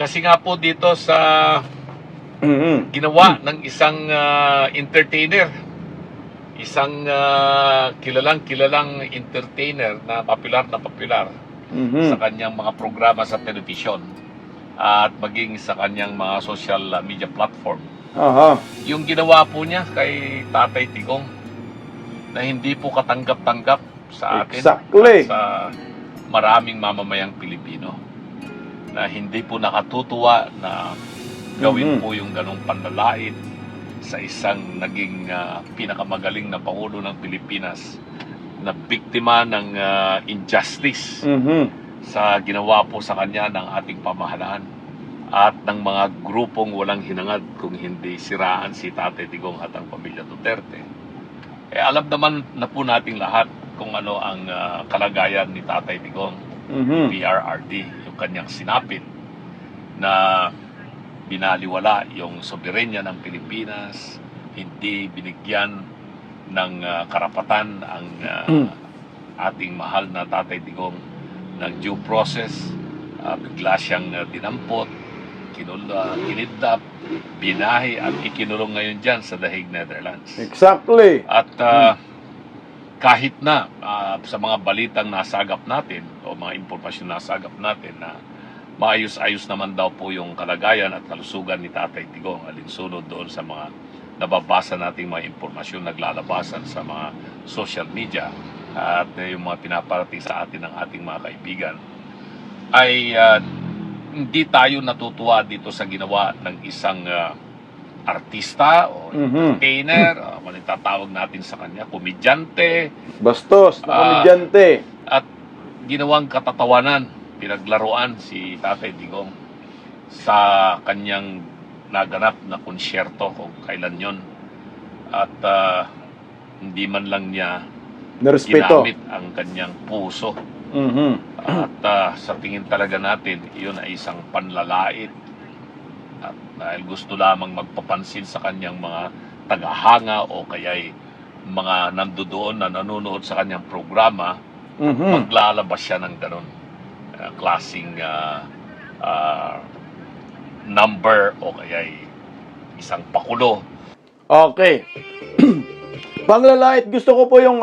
Kasi nga po dito sa ginawa ng isang entertainer, isang kilalang entertainer na popular sa kanyang mga programa sa telebisyon at maging sa kanyang mga social media platform. Yung ginawa po niya kay Tatay Digong na hindi po katanggap-tanggap sa atin Exactly. at sa maraming mamamayang Pilipino, na hindi po nakatutuwa na gawin po yung ganong panlalait sa isang naging pinakamagaling na Pangulo ng Pilipinas na biktima ng injustice sa ginawa po sa kanya ng ating pamahalaan at ng mga grupong walang hinangad kung hindi siraan si Tatay Digong at ang pamilya Duterte. Alam naman na po nating lahat kung ano ang kalagayan ni Tatay Digong, PRRD, yung kanyang sinapit na binaliwala yung soberenya ng Pilipinas, hindi binigyan ng karapatan ang ating mahal na Tatay Digong ng due process. Bigla siyang dinampot, kinidnap, binahi at ikinulong ngayon dyan sa The Hague, Netherlands. Exactly. At kahit na sa mga balitang nasagap natin o mga impormasyon nasagap natin na maayos-ayos naman daw po yung kalagayan at kalusugan ni Tatay Digong, alinsunod doon sa mga nababasa nating mga impormasyon naglalabasan sa mga social media at yung mga pinaparating sa atin ng ating mga kaibigan, ay hindi tayo natutuwa dito sa ginawa ng isang artista o entertainer, ano tatawag natin sa kanya, komedyante, Bastos na komedyante. at ginawang katatawanan, pinaglaruan si Tatay Digong sa kanyang naganap na konsyerto kung kailan yon, at hindi man lang niya Nerespeto. ginamit ang kanyang puso. At sa tingin talaga natin, iyon ay isang panlalait at dahil gusto lamang magpapansin sa kanyang mga tagahanga o kaya'y mga nandoon na nanonood sa kanyang programa, maglalabas siya ng ganon klaseng number o kaya'y isang pakulo. Okay. Panglalait, gusto ko po yung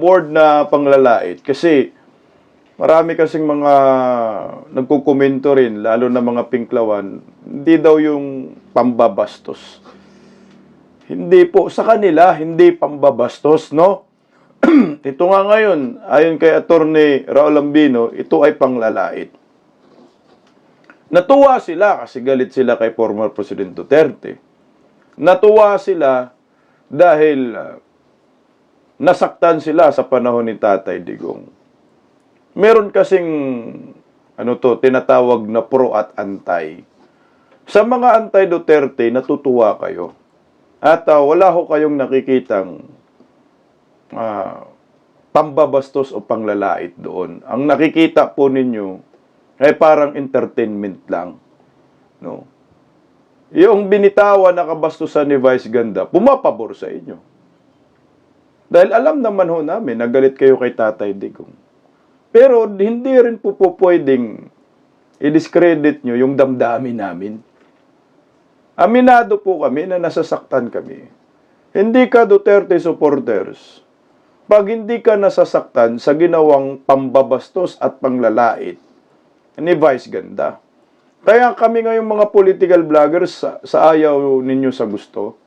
word na panglalait kasi marami kasing mga nagkukomento rin, lalo na mga pinklawan, hindi daw yung pambabastos. Hindi po sa kanila, hindi pambabastos, no? Ito nga ngayon, ayon kay Attorney Raul Ambino, ito ay panglalait. Natuwa sila kasi galit sila kay former President Duterte. Natuwa sila dahil nasaktan sila sa panahon ni Tatay Digong. Meron kasing tinatawag na pro at anti. Sa mga anti-Duterte, natutuwa kayo. At wala ho kayong nakikitang pambabastos o panglalait doon. Ang nakikita po ninyo ay parang entertainment lang. No? Yung binitawan na kabastusan ni Vice Ganda, pumapabor sa inyo. Dahil alam naman ho namin, nagalit kayo kay Tatay Digong. Pero hindi rin po pwedeng i-discredit nyo yung damdamin namin. Aminado po kami na nasasaktan kami. Hindi ka Duterte supporters pag hindi ka nasasaktan sa ginawang pambabastos at panglalait ni Vice Ganda. Kaya kami ngayong mga political vloggers sa ayaw ninyo sa gusto,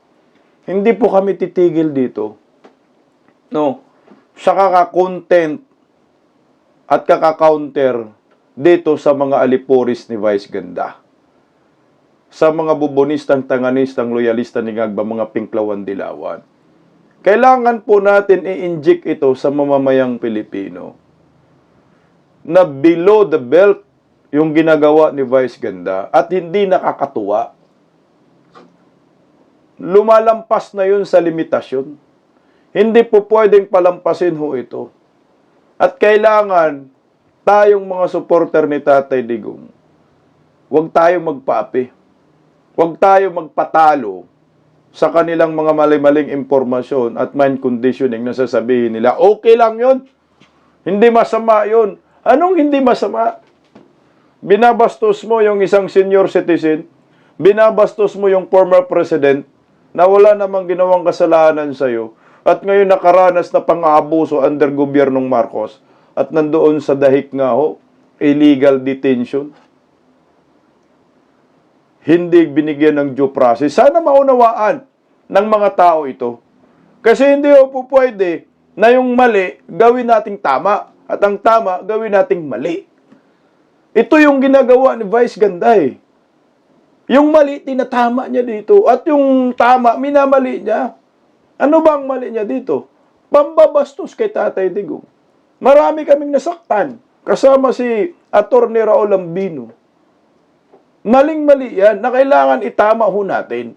hindi po kami titigil dito. No, sa kaka-content at kaka-counter dito sa mga alipuris ni Vice Ganda. Sa mga bubonistang, tanganistang, loyalista ni Ngagba, mga pinklawan dilawan. Kailangan po natin i-inject ito sa mamamayang Pilipino na below the belt yung ginagawa ni Vice Ganda at hindi nakakatuwa. Lumalampas na yun sa limitasyon. Hindi po pwedeng palampasin ho ito. At kailangan tayong mga supporter ni Tatay Digong, huwag tayong magpaapi. Huwag tayong magpatalo sa kanilang mga mali-maling impormasyon at mind conditioning na sasabihin nila, okay lang yun. Hindi masama yun. Anong hindi masama? binabastos mo yung isang senior citizen, binabastos mo yung former president na wala namang ginawang kasalanan sa'yo at ngayon nakaranas na pang-aabuso under gobyernong Marcos at nandoon sa dahik nga ho, illegal detention. Hindi binigyan ng due process. Sana maunawaan ng mga tao ito. Kasi hindi po pwede na yung mali gawin nating tama at ang tama gawin nating mali. Ito yung ginagawa ni Vice Ganda eh. Yung mali, tinatama niya dito. At yung tama, minamali niya. Ano ba ang mali niya dito? Pambabastos kay Tatay Digong. Marami kaming nasaktan. Kasama si Atty. Raul Lambino. Maling-mali yan na kailangan itama ho natin.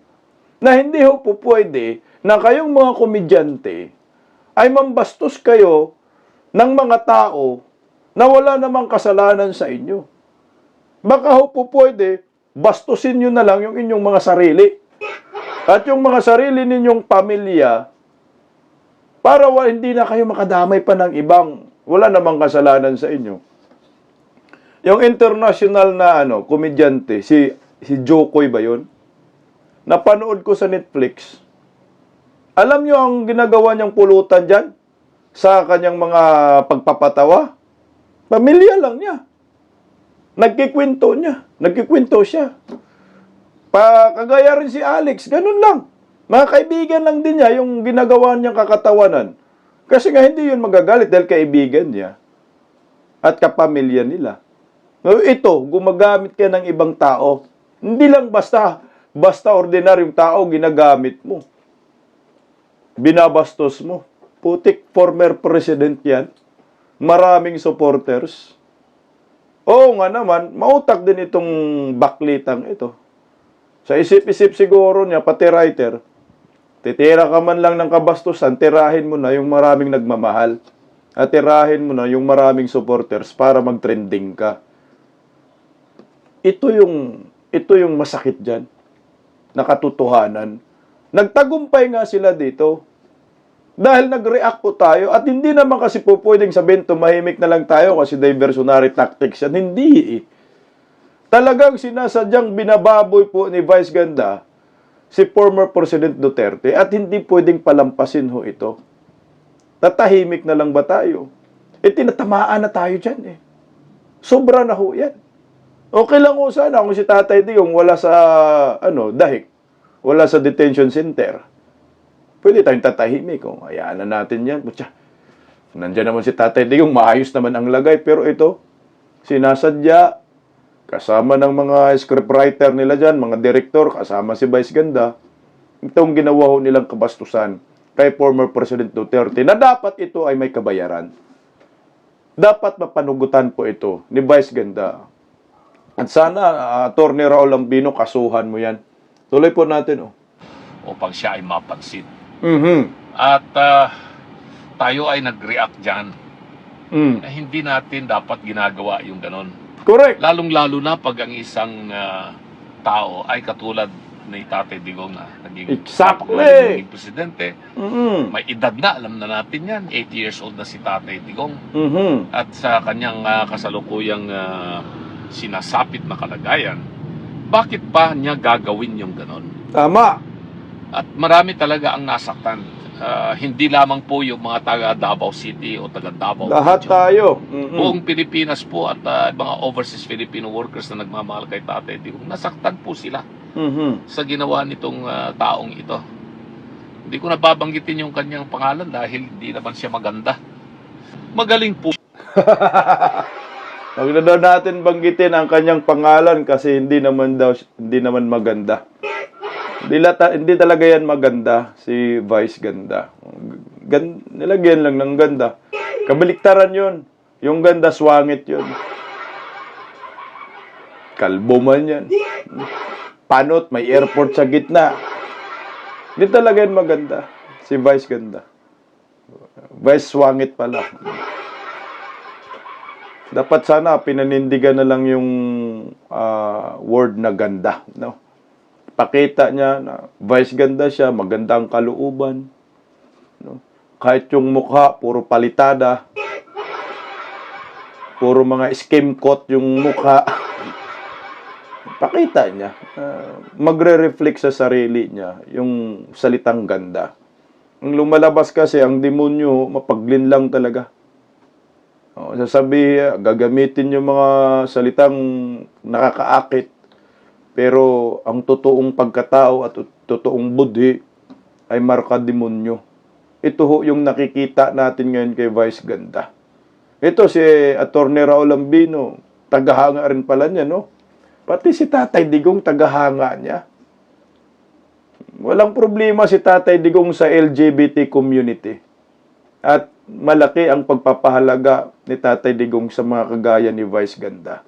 Na hindi ho po pwede na kayong mga komedyante ay mambastos kayo ng mga tao na wala namang kasalanan sa inyo. Baka ho po pwede, bastusin nyo na lang yung inyong mga sarili. At yung mga sarili ninyong pamilya, para hindi na kayo makadamay pa ng ibang wala namang kasalanan sa inyo. Yung international na komedyante, si Jokoy ba yun? Napanood ko sa Netflix. Alam nyo ang ginagawa niyang pulutan dyan? Sa kanyang mga pagpapatawa? Pamilya lang niya. Nagkikwento siya. Kagaya rin si Alex, ganun lang. Mga kaibigan lang din niya yung ginagawa niyang kakatawanan. Kasi nga hindi yun magagalit dahil kaibigan niya at kapamilya nila. Ito, gumagamit ka ng ibang tao. Hindi lang basta ordinaryong tao ginagamit mo. Binabastos mo. Putik, former president yan. Maraming supporters. Oo nga naman, mautak din itong baklitang ito. Sa isip-isip siguro niya, pati writer, titira ka man lang ng kabastusan, tirahin mo na yung maraming nagmamahal. At tirahin mo na yung maraming supporters para mag-trending ka. Ito yung masakit dyan. Nakatotohanan. Nagtagumpay nga sila dito. Dahil nag-react po tayo at hindi naman kasi po pwedeng sabihin tumahimik na lang tayo kasi diversionary tactics yan. Hindi eh. Talagang sinasadyang binababoy po ni Vice Ganda si former President Duterte at hindi pwedeng palampasin ho ito. Tatahimik na lang ba tayo? Tinatamaan na tayo dyan eh. Sobra na ho yan. Okay lang ho sana kung si Tatay Digong wala sa dahik, wala sa detention center. Pwede tayong tatahimik. Hayaan na natin yan. Putya, nandiyan naman si Tatay Digong, maayos naman ang lagay. Pero ito, sinasadya, kasama ng mga scriptwriter nila dyan, mga direktor, kasama si Vice Ganda, itong ginawa ho nilang kabastusan kay former President Duterte na dapat ito ay may kabayaran. Dapat mapanugutan po ito ni Vice Ganda. At sana, Atty. Raul Lambino, kasuhan mo yan. Tuloy po natin. Upang siya ay mapansin. Mm-hmm. At tayo ay nag-react dyan. Na hindi natin dapat ginagawa yung ganon. Correct. Lalong-lalo na pag ang isang tao ay katulad ni Tatay Digong na naging Exactly. presidente. Mm-hmm. May edad na, alam na natin yan. 80 years old na si Tatay Digong. Mm-hmm. At sa kanyang kasalukuyang sinasapit na kalagayan, bakit pa niya gagawin yung ganon? Tama. At marami talaga ang nasaktan. Hindi lamang po yung mga taga Davao City o taga Davao Lahat Region. tayo. Mm-hmm. Buong Pilipinas po at mga overseas Filipino workers na nagmamahal kay Tatay Digong, nasaktan po sila sa ginawa nitong taong ito. Hindi ko nababanggitin yung kanyang pangalan dahil hindi naman siya maganda. Magaling po. Huwag na daw natin banggitin ang kanyang pangalan kasi hindi naman maganda. Hindi talaga yan maganda si Vice Ganda. Nilagyan lang ng ganda. Kabaliktaran yun. Yung ganda, swangit yun. Kalbo man yan. Panot, may airport sa gitna. Hindi talaga yan maganda si Vice Ganda. Vice swangit pala. Dapat sana pinanindigan na lang yung word na ganda, no? Pakita niya na Vice Ganda siya, magandang kalooban, no? Kahit yung mukha puro palitada, puro mga skim coat yung mukha. pakita niya, magre-reflect sa sarili niya yung salitang ganda. Ang lumalabas kasi, ang demonyo, mapaglinlang talaga. Sasabihin, gagamitin yung mga salitang nakakaakit, pero ang totoong pagkatao at totoong budhi ay marka demonyo. Ito ho yung nakikita natin ngayon kay Vice Ganda. Ito si Attorney Raul Ambino, tagahanga rin pala niya, no? Pati si Tatay Digong tagahanga niya. Walang problema si Tatay Digong sa LGBT community. At malaki ang pagpapahalaga ni Tatay Digong sa mga kagaya ni Vice Ganda.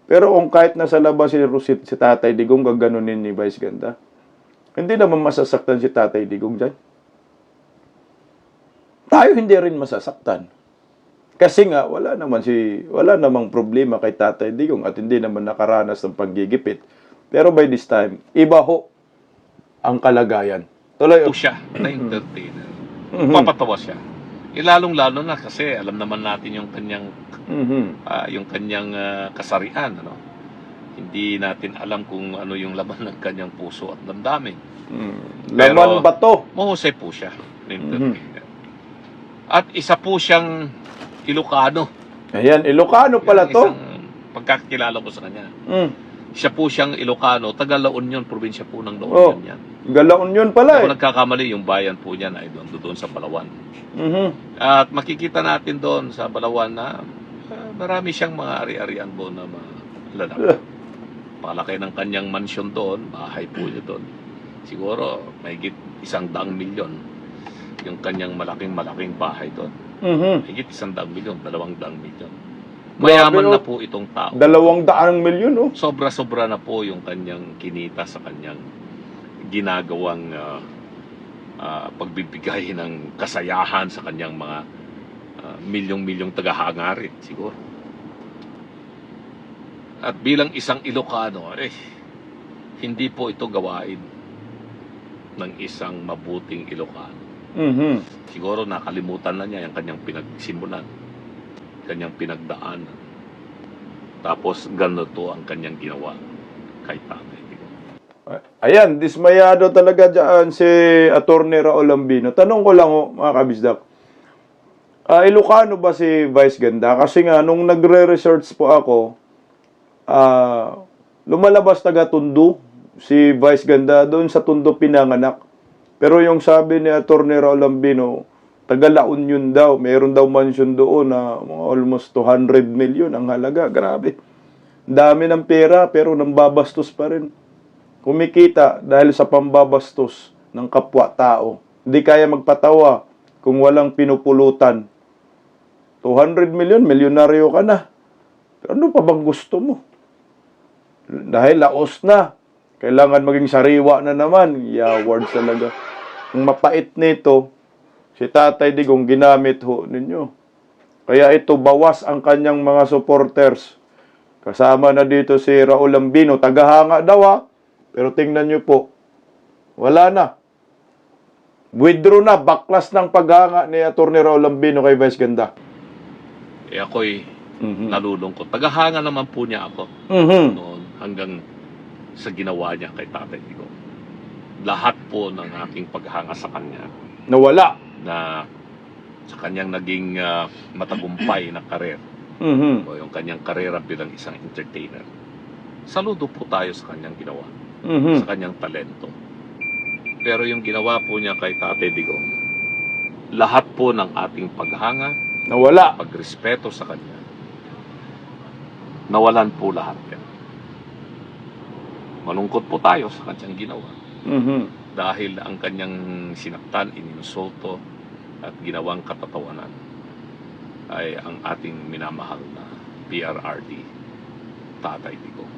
Pero kung kahit nasa labas si Tatay Digong, gaganunin ni Vice Ganda, hindi naman masasaktan si Tatay Digong dyan. Tayo hindi rin masasaktan. Kasi nga, wala namang problema kay Tatay Digong at hindi naman nakaranas ng paggigipit. Pero by this time, iba ho ang kalagayan. Tuloy. Po siya na entertainer. Papatawa siya. Lalong-lalo na kasi alam naman natin yung kanyang kasarian, ano. Hindi natin alam kung ano yung laman ng kanyang puso at damdamin. Laman ba to? Mahusay po siya na entertainer. At isa po siyang Ilocano. Ayan, Ilocano pala to. Pagkakilala ko sa kanya. Siya po siyang Ilocano, taga La Union, probinsya po ng La Union yan. La Union pala Kung nagkakamali, yung bayan po niyan ay doon sa Palawan. At makikita natin doon sa Palawan na marami siyang mga ari-arian doon na lalaki. Palaki ng kanyang mansyon doon, bahay po niya doon. Siguro, mahigit 100 milyon yung kanyang malaking bahay doon. Higit 100 milyon, 200 milyon. Mayaman na po itong tao. 200 milyon, oh. Sobra-sobra na po yung kanyang kinita sa kanyang ginagawang pagbibigay ng kasayahan sa kanyang mga milyong-milyong tagahangarin, siguro. At bilang isang Ilocano, hindi po ito gawain ng isang mabuting Ilocano. Siguro nakalimutan na niya yung kanyang pinagsimulan, kanyang pinagdaanan. Tapos ganito ang kanyang ginawa kay Tatay Digong. Ayan, dismayado talaga dyan si Attorney Raul Ambino. Tanong ko lang, mga kabisdak, Ilocano ba si Vice Ganda? Kasi nga, nung nagre-research po ako, lumalabas taga Tondo si Vice Ganda, doon sa Tondo pinanganak. Pero yung sabi ni Attorney Raul Ambino, taga La Union daw, mayroon daw mansion doon na mga almost 200 million ang halaga. Grabe. Dami ng pera pero nambabastos pa rin. Kumikita dahil sa pambabastos ng kapwa-tao. Hindi kaya magpatawa kung walang pinupulutan. 200 million, milyonaryo ka na. Ano pa bang gusto mo? Dahil laos na. Kailangan maging sariwa na naman. Yaward talaga. Ang mapait nito, si Tatay Digong ginamit ho ninyo. Kaya ito, bawas ang kanyang mga supporters. Kasama na dito si Raul Ambino. Tagahanga daw, pero tingnan nyo po, wala na. Withdraw na, baklas ng paghanga ni Attorney Raul Ambino kay Vice Ganda. Ako'y nalulungkot. Tagahanga naman po niya ako noon hanggang sa ginawa niya kay Tatay Digong. Lahat po ng aking paghanga sa kanya Nawala. na sa kanyang naging matagumpay na karir o yung kanyang karera bilang isang entertainer. Saludo po tayo sa kanyang ginawa, sa kanyang talento. Pero yung ginawa po niya kay Tatay Digong, lahat po ng ating paghanga, Nawala. pagrespeto sa kanya, nawalan po lahat yan. Malungkot po tayo sa kanyang ginawa. Dahil ang kanyang sinaktan, ininsulto at ginawang katatawanan ay ang ating minamahal na PRRD, Tatay Digong.